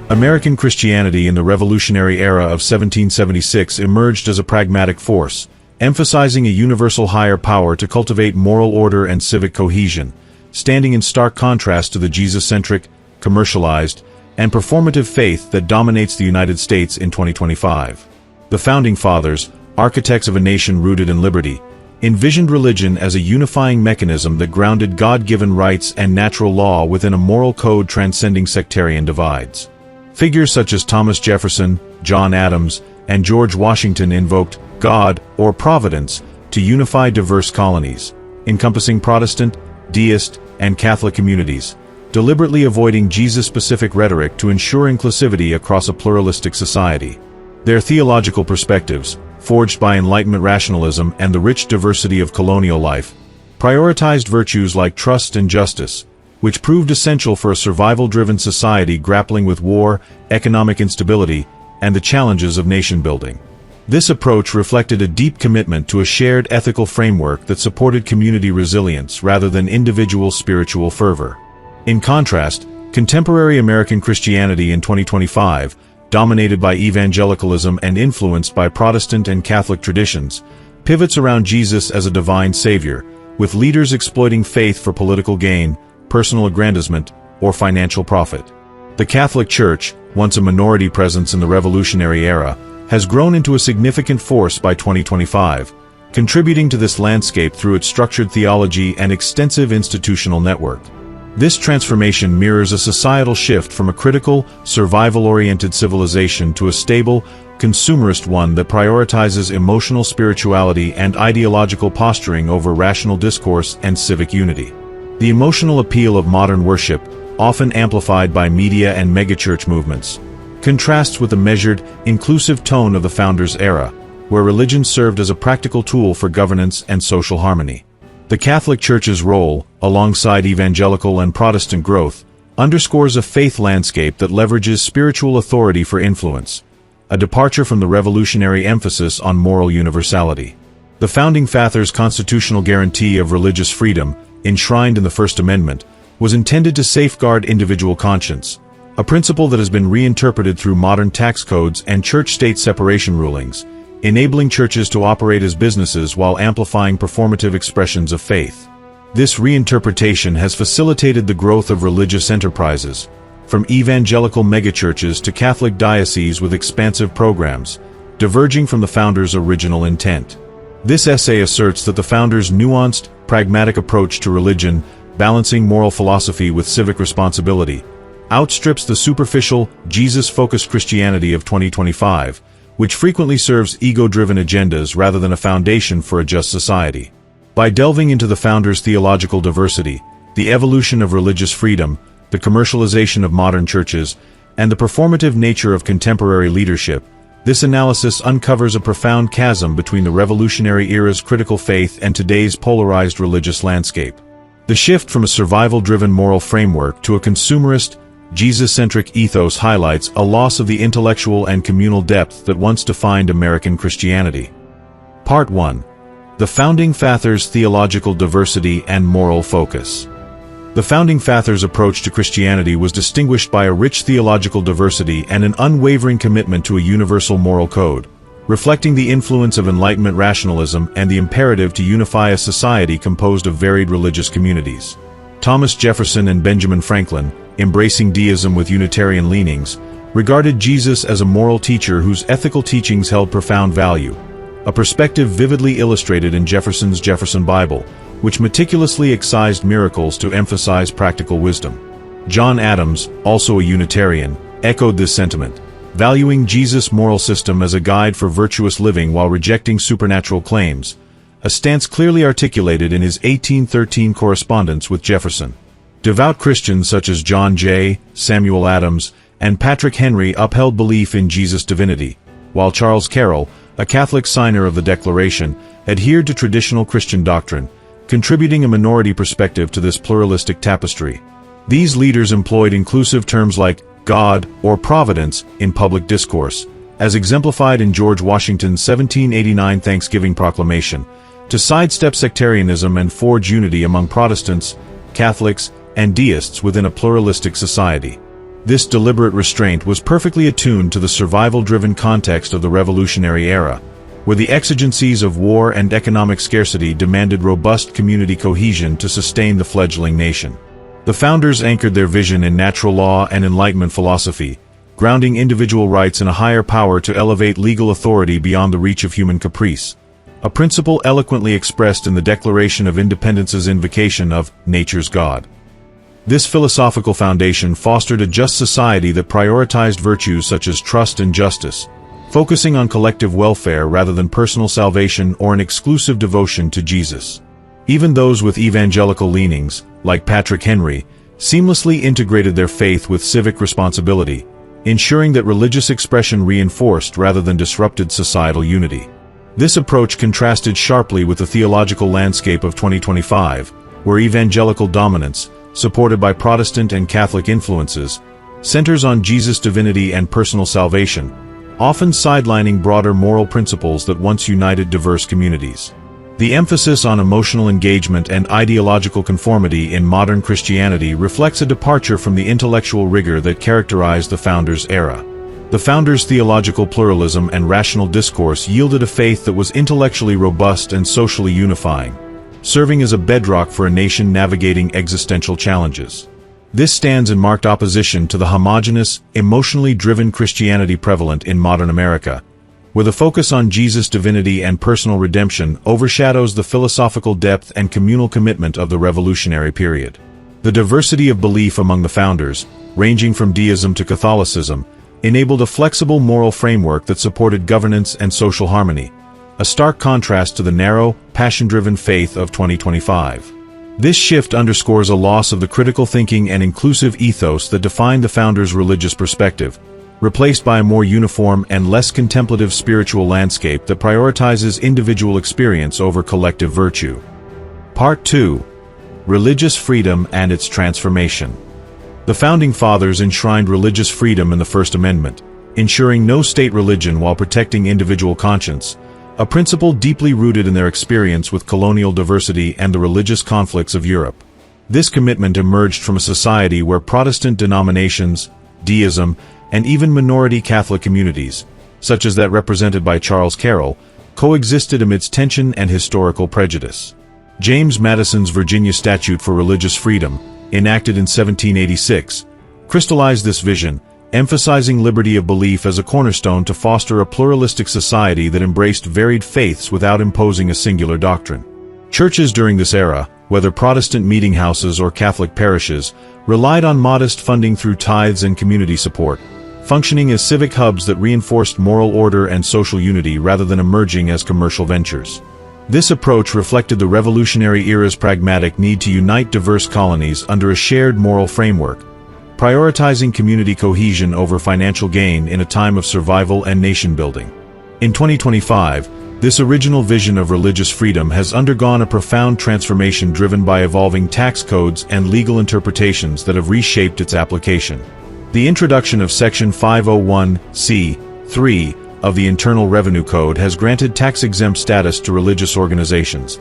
American Christianity in the Revolutionary era of 1776 emerged as a pragmatic force, emphasizing a universal higher power to cultivate moral order and civic cohesion, standing in stark contrast to the Jesus-centric, commercialized, and performative faith that dominates the United States in 2025. The Founding Fathers, architects of a nation rooted in liberty, envisioned religion as a unifying mechanism that grounded God-given rights and natural law within a moral code transcending sectarian divides. Figures such as Thomas Jefferson, John Adams, and George Washington invoked God, or Providence, to unify diverse colonies, encompassing Protestant, deist, and Catholic communities, deliberately avoiding Jesus-specific rhetoric to ensure inclusivity across a pluralistic society. Their theological perspectives, forged by Enlightenment rationalism and the rich diversity of colonial life, prioritized virtues like trust and justice, which proved essential for a survival-driven society grappling with war, economic instability, and the challenges of nation-building. This approach reflected a deep commitment to a shared ethical framework that supported community resilience rather than individual spiritual fervor. In contrast, contemporary American Christianity in 2025, dominated by evangelicalism and influenced by Protestant and Catholic traditions, pivots around Jesus as a divine savior, with leaders exploiting faith for political gain, personal aggrandizement, or financial profit. The Catholic Church, once a minority presence in the Revolutionary era, has grown into a significant force by 2025, contributing to this landscape through its structured theology and extensive institutional network. This transformation mirrors a societal shift from a critical, survival-oriented civilization to a stable, consumerist one that prioritizes emotional spirituality and ideological posturing over rational discourse and civic unity. The emotional appeal of modern worship, often amplified by media and megachurch movements, contrasts with the measured, inclusive tone of the Founders' era, where religion served as a practical tool for governance and social harmony. The Catholic Church's role, alongside evangelical and Protestant growth, underscores a faith landscape that leverages spiritual authority for influence, a departure from the revolutionary emphasis on moral universality. The Founding Fathers' constitutional guarantee of religious freedom, enshrined in the First Amendment, was intended to safeguard individual conscience, a principle that has been reinterpreted through modern tax codes and church-state separation rulings, enabling churches to operate as businesses while amplifying performative expressions of faith. This reinterpretation has facilitated the growth of religious enterprises, from evangelical megachurches to Catholic dioceses with expansive programs, diverging from the Founders' original intent. This essay asserts that the Founders' nuanced, pragmatic approach to religion, balancing moral philosophy with civic responsibility, outstrips the superficial, Jesus-focused Christianity of 2025, which frequently serves ego-driven agendas rather than a foundation for a just society. By delving into the Founders' theological diversity, the evolution of religious freedom, the commercialization of modern churches, and the performative nature of contemporary leadership, this analysis uncovers a profound chasm between the Revolutionary era's critical faith and today's polarized religious landscape. The shift from a survival-driven moral framework to a consumerist, Jesus-centric ethos highlights a loss of the intellectual and communal depth that once defined American Christianity. Part 1. The Founding Fathers' Theological Diversity and Moral Focus. The Founding Fathers' approach to Christianity was distinguished by a rich theological diversity and an unwavering commitment to a universal moral code, reflecting the influence of Enlightenment rationalism and the imperative to unify a society composed of varied religious communities. Thomas Jefferson and Benjamin Franklin, embracing deism with Unitarian leanings, regarded Jesus as a moral teacher whose ethical teachings held profound value, a perspective vividly illustrated in Jefferson's Jefferson Bible, which meticulously excised miracles to emphasize practical wisdom. John Adams, also a Unitarian, echoed this sentiment, valuing Jesus' moral system as a guide for virtuous living while rejecting supernatural claims, a stance clearly articulated in his 1813 correspondence with Jefferson. Devout Christians such as John Jay, Samuel Adams, and Patrick Henry upheld belief in Jesus' divinity, while Charles Carroll, a Catholic signer of the Declaration, adhered to traditional Christian doctrine, contributing a minority perspective to this pluralistic tapestry. These leaders employed inclusive terms like God or Providence in public discourse, as exemplified in George Washington's 1789 Thanksgiving Proclamation, to sidestep sectarianism and forge unity among Protestants, Catholics, and deists within a pluralistic society. This deliberate restraint was perfectly attuned to the survival-driven context of the Revolutionary era, where the exigencies of war and economic scarcity demanded robust community cohesion to sustain the fledgling nation. The founders anchored their vision in natural law and Enlightenment philosophy, grounding individual rights in a higher power to elevate legal authority beyond the reach of human caprice, a principle eloquently expressed in the Declaration of Independence's invocation of nature's God. This philosophical foundation fostered a just society that prioritized virtues such as trust and justice, focusing on collective welfare rather than personal salvation or an exclusive devotion to Jesus. Even those with evangelical leanings, like Patrick Henry, seamlessly integrated their faith with civic responsibility, ensuring that religious expression reinforced rather than disrupted societal unity. This approach contrasted sharply with the theological landscape of 2025, where evangelical dominance, supported by Protestant and Catholic influences, centers on Jesus' divinity and personal salvation, often sidelining broader moral principles that once united diverse communities. The emphasis on emotional engagement and ideological conformity in modern Christianity reflects a departure from the intellectual rigor that characterized the Founders' era. The Founders' theological pluralism and rational discourse yielded a faith that was intellectually robust and socially unifying, serving as a bedrock for a nation navigating existential challenges. This stands in marked opposition to the homogeneous, emotionally driven Christianity prevalent in modern America, where the focus on Jesus' divinity and personal redemption overshadows the philosophical depth and communal commitment of the Revolutionary period. The diversity of belief among the founders, ranging from deism to Catholicism, enabled a flexible moral framework that supported governance and social harmony, a stark contrast to the narrow, passion-driven faith of 2025. This shift underscores a loss of the critical thinking and inclusive ethos that defined the founders' religious perspective, replaced by a more uniform and less contemplative spiritual landscape that prioritizes individual experience over collective virtue. Part 2. Religious Freedom and its Transformation. The Founding Fathers enshrined religious freedom in the First Amendment, ensuring no state religion while protecting individual conscience, a principle deeply rooted in their experience with colonial diversity and the religious conflicts of Europe. This commitment emerged from a society where Protestant denominations, deism, and even minority Catholic communities, such as that represented by Charles Carroll, coexisted amidst tension and historical prejudice. James Madison's Virginia Statute for Religious Freedom, enacted in 1786, crystallized this vision, emphasizing liberty of belief as a cornerstone to foster a pluralistic society that embraced varied faiths without imposing a singular doctrine. Churches during this era, whether Protestant meeting houses or Catholic parishes, relied on modest funding through tithes and community support, functioning as civic hubs that reinforced moral order and social unity rather than emerging as commercial ventures. This approach reflected the Revolutionary era's pragmatic need to unite diverse colonies under a shared moral framework, prioritizing community cohesion over financial gain in a time of survival and nation-building. In 2025, this original vision of religious freedom has undergone a profound transformation driven by evolving tax codes and legal interpretations that have reshaped its application. The introduction of Section 501(c)(3) of the Internal Revenue Code has granted tax-exempt status to religious organizations,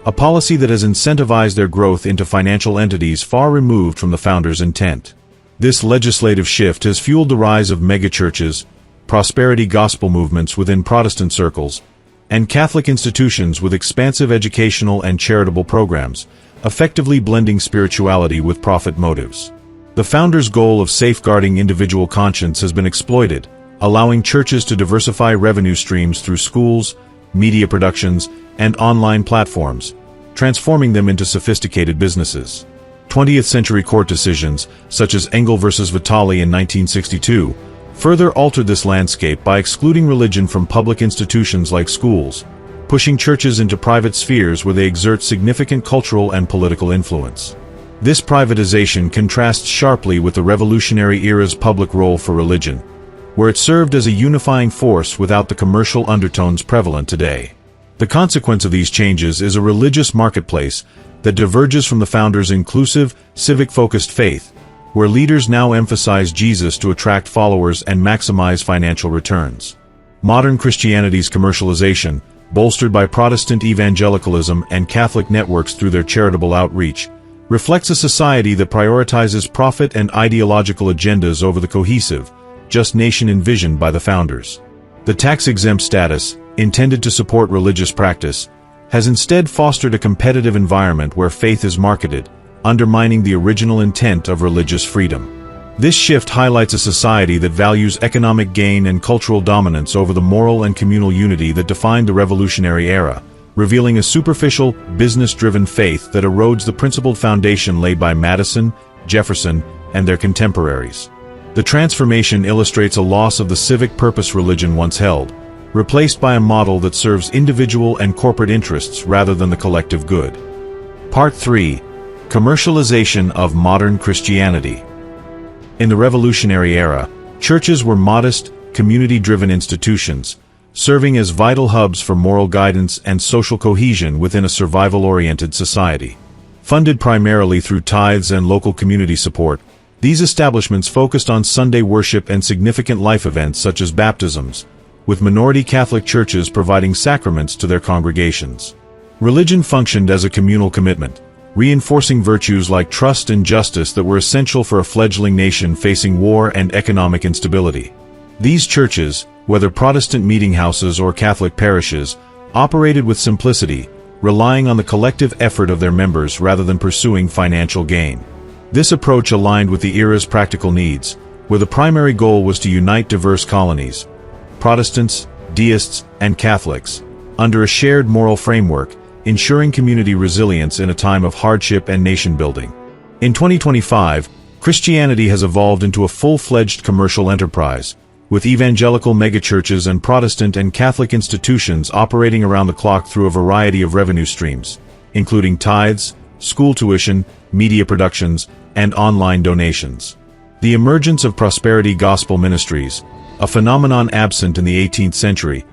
a policy that has incentivized their growth into financial entities far removed from the founders' intent. This legislative shift has fueled the rise of megachurches, prosperity gospel movements within Protestant circles, and Catholic institutions with expansive educational and charitable programs, effectively blending spirituality with profit motives. The founders' goal of safeguarding individual conscience has been exploited, allowing churches to diversify revenue streams through schools, media productions, and online platforms, transforming them into sophisticated businesses. 20th-century court decisions, such as Engel versus Vitale in 1962, further altered this landscape by excluding religion from public institutions like schools, pushing churches into private spheres where they exert significant cultural and political influence. This privatization contrasts sharply with the Revolutionary era's public role for religion, where it served as a unifying force without the commercial undertones prevalent today. The consequence of these changes is a religious marketplace that diverges from the founders' inclusive, civic-focused faith, where leaders now emphasize Jesus to attract followers and maximize financial returns. Modern Christianity's commercialization, bolstered by Protestant evangelicalism and Catholic networks through their charitable outreach, reflects a society that prioritizes profit and ideological agendas over the cohesive, just nation envisioned by the founders. The tax-exempt status, intended to support religious practice, has instead fostered a competitive environment where faith is marketed, undermining the original intent of religious freedom. This shift highlights a society that values economic gain and cultural dominance over the moral and communal unity that defined the Revolutionary era, revealing a superficial, business-driven faith that erodes the principled foundation laid by Madison, Jefferson, and their contemporaries. The transformation illustrates a loss of the civic purpose religion once held, replaced by a model that serves individual and corporate interests rather than the collective good. Part 3. Commercialization of modern Christianity. In the Revolutionary era, churches were modest, community-driven institutions, serving as vital hubs for moral guidance and social cohesion within a survival-oriented society. Funded primarily through tithes and local community support, these establishments focused on Sunday worship and significant life events such as baptisms, with minority Catholic churches providing sacraments to their congregations. Religion functioned as a communal commitment, reinforcing virtues like trust and justice that were essential for a fledgling nation facing war and economic instability. These churches, whether Protestant meetinghouses or Catholic parishes, operated with simplicity, relying on the collective effort of their members rather than pursuing financial gain. This approach aligned with the era's practical needs, where the primary goal was to unite diverse colonies, Protestants, deists, and Catholics, under a shared moral framework, ensuring community resilience in a time of hardship and nation-building. In 2025, Christianity has evolved into a full-fledged commercial enterprise, with evangelical megachurches and Protestant and Catholic institutions operating around the clock through a variety of revenue streams, including tithes, school tuition, media productions, and online donations. The emergence of prosperity gospel ministries, a phenomenon absent in the 18th century,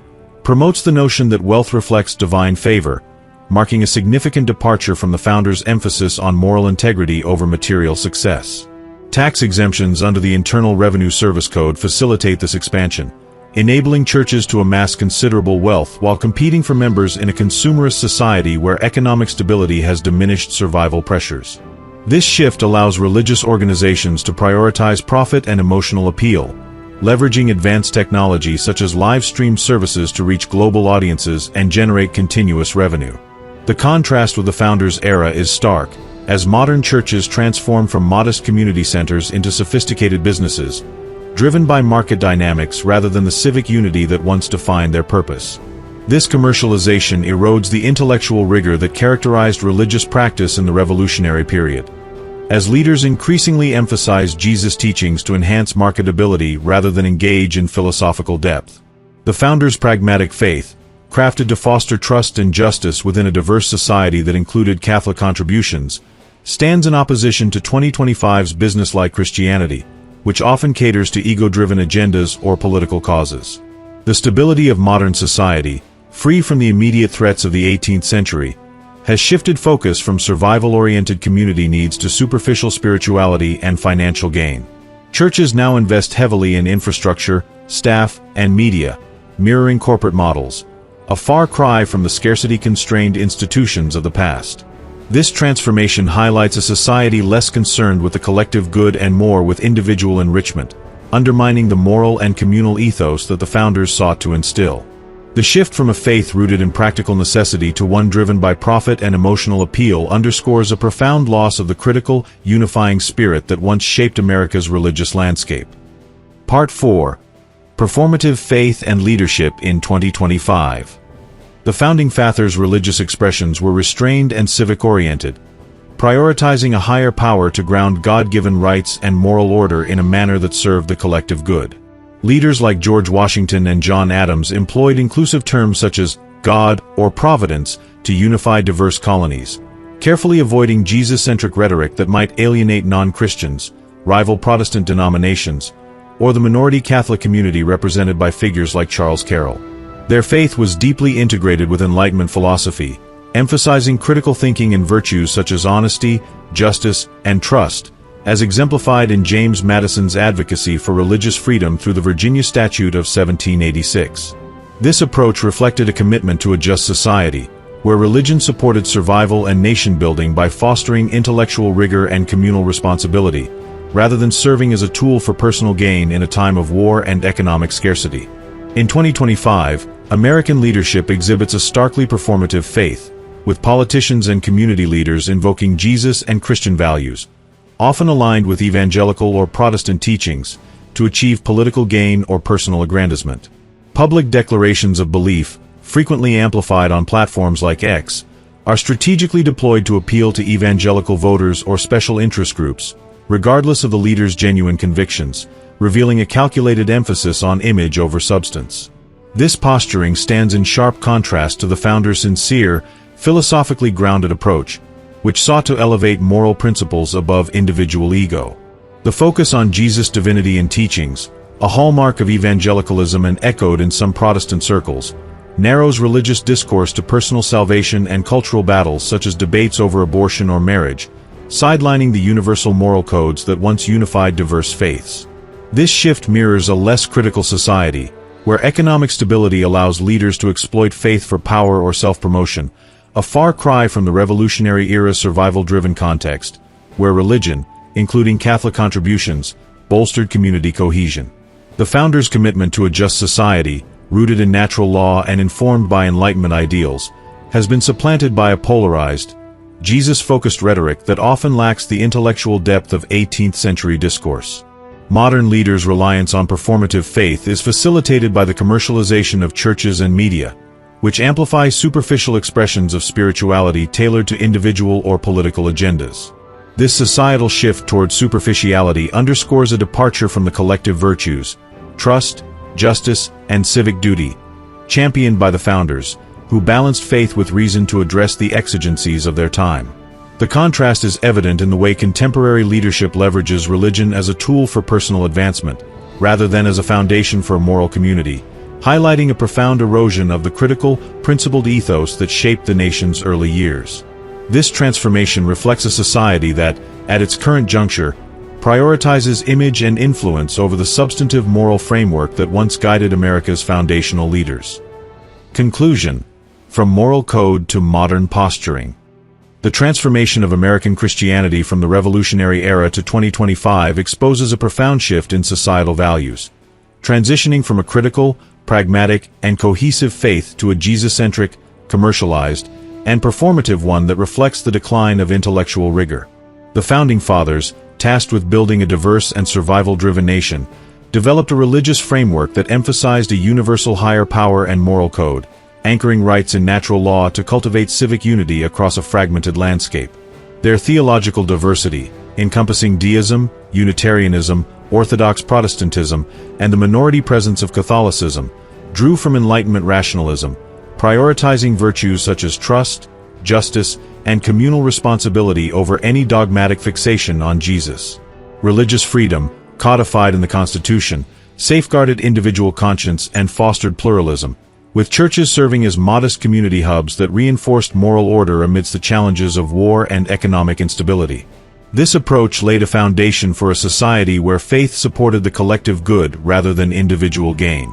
promotes the notion that wealth reflects divine favor, marking a significant departure from the founders' emphasis on moral integrity over material success. Tax exemptions under the Internal Revenue Service Code facilitate this expansion, enabling churches to amass considerable wealth while competing for members in a consumerist society where economic stability has diminished survival pressures. This shift allows religious organizations to prioritize profit and emotional appeal, leveraging advanced technology such as live-stream services to reach global audiences and generate continuous revenue. The contrast with the founders' era is stark, as modern churches transform from modest community centers into sophisticated businesses, driven by market dynamics rather than the civic unity that once defined their purpose. This commercialization erodes the intellectual rigor that characterized religious practice in the Revolutionary period, as leaders increasingly emphasize Jesus' teachings to enhance marketability rather than engage in philosophical depth. The founders' pragmatic faith, crafted to foster trust and justice within a diverse society that included Catholic contributions, stands in opposition to 2025's business-like Christianity, which often caters to ego-driven agendas or political causes. The stability of modern society, free from the immediate threats of the 18th century, has shifted focus from survival-oriented community needs to superficial spirituality and financial gain. Churches now invest heavily in infrastructure, staff, and media, mirroring corporate models, a far cry from the scarcity-constrained institutions of the past. This transformation highlights a society less concerned with the collective good and more with individual enrichment, undermining the moral and communal ethos that the founders sought to instill. The shift from a faith rooted in practical necessity to one driven by profit and emotional appeal underscores a profound loss of the critical, unifying spirit that once shaped America's religious landscape. Part 4. Performative Faith and Leadership in 2025. The Founding Fathers' religious expressions were restrained and civic-oriented, prioritizing a higher power to ground God-given rights and moral order in a manner that served the collective good. Leaders like George Washington and John Adams employed inclusive terms such as God or Providence to unify diverse colonies, carefully avoiding Jesus-centric rhetoric that might alienate non-Christians, rival Protestant denominations, or the minority Catholic community represented by figures like Charles Carroll. Their faith was deeply integrated with Enlightenment philosophy, emphasizing critical thinking and virtues such as honesty, justice, and trust, as exemplified in James Madison's advocacy for religious freedom through the Virginia Statute of 1786. This approach reflected a commitment to a just society, where religion supported survival and nation-building by fostering intellectual rigor and communal responsibility, rather than serving as a tool for personal gain in a time of war and economic scarcity. In 2025, American leadership exhibits a starkly performative faith, with politicians and community leaders invoking Jesus and Christian values, often aligned with evangelical or Protestant teachings, to achieve political gain or personal aggrandizement. Public declarations of belief, frequently amplified on platforms like X, are strategically deployed to appeal to evangelical voters or special interest groups, regardless of the leader's genuine convictions, revealing a calculated emphasis on image over substance. This posturing stands in sharp contrast to the founders' sincere, philosophically grounded approach, which sought to elevate moral principles above individual ego. The focus on Jesus' divinity and teachings, a hallmark of evangelicalism and echoed in some Protestant circles, narrows religious discourse to personal salvation and cultural battles such as debates over abortion or marriage, sidelining the universal moral codes that once unified diverse faiths. This shift mirrors a less critical society, where economic stability allows leaders to exploit faith for power or self-promotion, a far cry from the Revolutionary-era survival-driven context, where religion, including Catholic contributions, bolstered community cohesion. The founders' commitment to a just society, rooted in natural law and informed by Enlightenment ideals, has been supplanted by a polarized, Jesus-focused rhetoric that often lacks the intellectual depth of 18th-century discourse. Modern leaders' reliance on performative faith is facilitated by the commercialization of churches and media, which amplify superficial expressions of spirituality tailored to individual or political agendas. This societal shift toward superficiality underscores a departure from the collective virtues, trust, justice, and civic duty, championed by the founders, who balanced faith with reason to address the exigencies of their time. The contrast is evident in the way contemporary leadership leverages religion as a tool for personal advancement, rather than as a foundation for a moral community, highlighting a profound erosion of the critical, principled ethos that shaped the nation's early years. This transformation reflects a society that, at its current juncture, prioritizes image and influence over the substantive moral framework that once guided America's foundational leaders. Conclusion: from moral code to modern posturing. The transformation of American Christianity from the Revolutionary era to 2025 exposes a profound shift in societal values, transitioning from a critical, pragmatic, and cohesive faith to a Jesus-centric, commercialized, and performative one that reflects the decline of intellectual rigor. The Founding Fathers, tasked with building a diverse and survival-driven nation, developed a religious framework that emphasized a universal higher power and moral code, anchoring rights in natural law to cultivate civic unity across a fragmented landscape. Their theological diversity, encompassing deism, Unitarianism, Orthodox Protestantism, and the minority presence of Catholicism, drew from Enlightenment rationalism, prioritizing virtues such as trust, justice, and communal responsibility over any dogmatic fixation on Jesus. Religious freedom, codified in the Constitution, safeguarded individual conscience and fostered pluralism, with churches serving as modest community hubs that reinforced moral order amidst the challenges of war and economic instability. This approach laid a foundation for a society where faith supported the collective good rather than individual gain.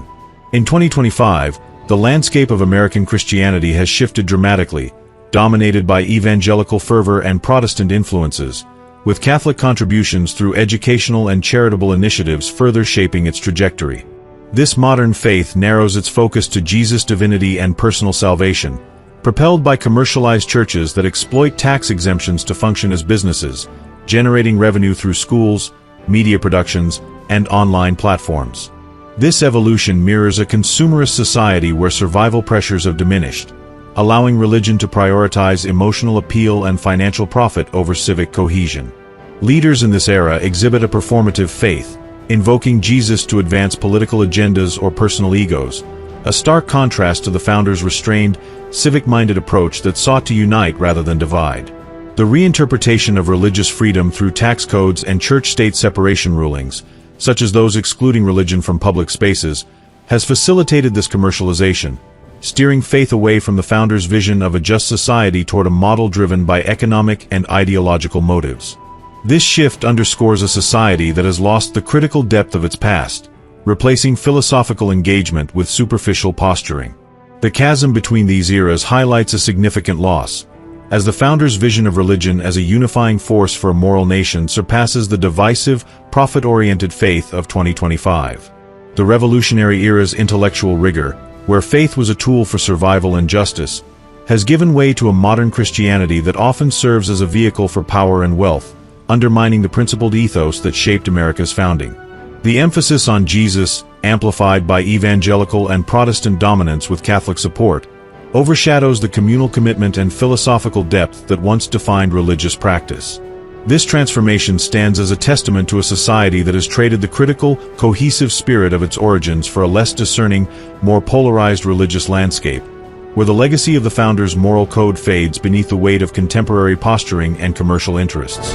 In 2025, the landscape of American Christianity has shifted dramatically, dominated by evangelical fervor and Protestant influences, with Catholic contributions through educational and charitable initiatives further shaping its trajectory. This modern faith narrows its focus to Jesus' divinity and personal salvation, propelled by commercialized churches that exploit tax exemptions to function as businesses, generating revenue through schools, media productions, and online platforms. This evolution mirrors a consumerist society where survival pressures have diminished, allowing religion to prioritize emotional appeal and financial profit over civic cohesion. Leaders in this era exhibit a performative faith, invoking Jesus to advance political agendas or personal egos, a stark contrast to the founders' restrained, civic-minded approach that sought to unite rather than divide. The reinterpretation of religious freedom through tax codes and church-state separation rulings, such as those excluding religion from public spaces, has facilitated this commercialization, steering faith away from the founders' vision of a just society toward a model driven by economic and ideological motives. This shift underscores a society that has lost the critical depth of its past, replacing philosophical engagement with superficial posturing. The chasm between these eras highlights a significant loss, as the founders' vision of religion as a unifying force for a moral nation surpasses the divisive, profit-oriented faith of 2025. The Revolutionary era's intellectual rigor, where faith was a tool for survival and justice, has given way to a modern Christianity that often serves as a vehicle for power and wealth, undermining the principled ethos that shaped America's founding. The emphasis on Jesus, amplified by evangelical and Protestant dominance with Catholic support, overshadows the communal commitment and philosophical depth that once defined religious practice. This transformation stands as a testament to a society that has traded the critical, cohesive spirit of its origins for a less discerning, more polarized religious landscape, where the legacy of the founders' moral code fades beneath the weight of contemporary posturing and commercial interests.